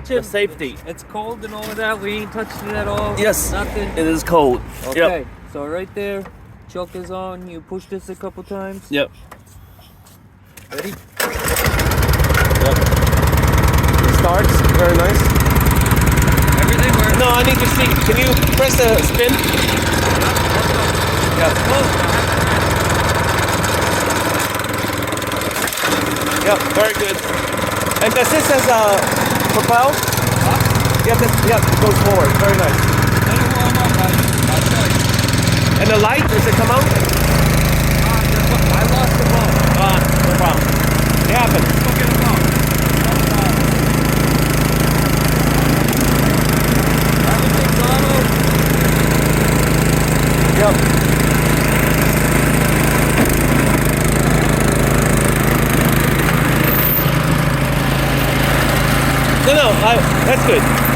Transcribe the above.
touching. the safety. It's cold and all of that. We ain't touching it at all. Yes, Nothing. it is cold. Okay. Yep. So right there, choke is on. You push this a couple times. Yep. Ready? Yep. It starts. Very nice. Everything works. No, I need to see. Can you press the spin? Yeah. Yep, very good. And does this has a propel? Yep, it goes forward. Very nice. Let it warm up. I'll show you. And the light, does it come out? I lost the ball. No problem. It happens. Go get a ball. Everything's auto. Yep. No, that's good.